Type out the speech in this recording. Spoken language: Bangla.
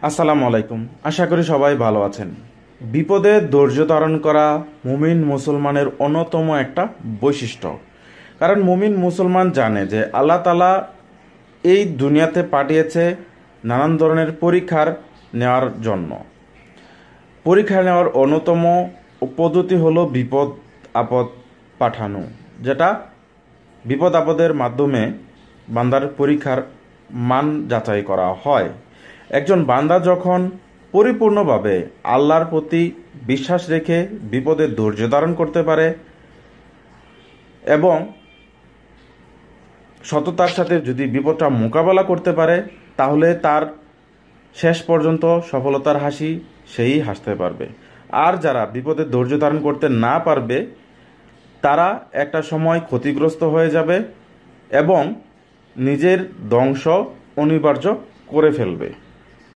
আসসালামু আলাইকুম। আশা করি সবাই ভালো আছেন। বিপদে ধৈর্য ধারণ করা মুমিন মুসলমানের অন্যতম একটা বৈশিষ্ট্য। কারণ মুমিন মুসলমান জানে যে আল্লাহ তাআলা এই দুনিয়াতে পাঠিয়েছে নানান ধরনের পরীক্ষার নেওয়ার জন্য। পরীক্ষা নেওয়ার অন্যতম পদ্ধতি হলো বিপদ আপদ পাঠানো, যেটা বিপদ আপদের মাধ্যমে বান্দার পরীক্ষার মান যাচাই করা হয়। একজন বান্দা যখন পরিপূর্ণভাবে আল্লাহর প্রতি বিশ্বাস রেখে বিপদে ধৈর্য ধারণ করতে পারে এবং সততার সাথে যদি বিপদটা মোকাবেলা করতে পারে, তাহলে তার শেষ পর্যন্ত সফলতার হাসি সেই হাসতে পারবে। আর যারা বিপদে ধৈর্য ধারণ করতে না পারবে, তারা একটা সময় ক্ষতিগ্রস্ত হয়ে যাবে এবং নিজের ধ্বংস অনিবার্য করে ফেলবে।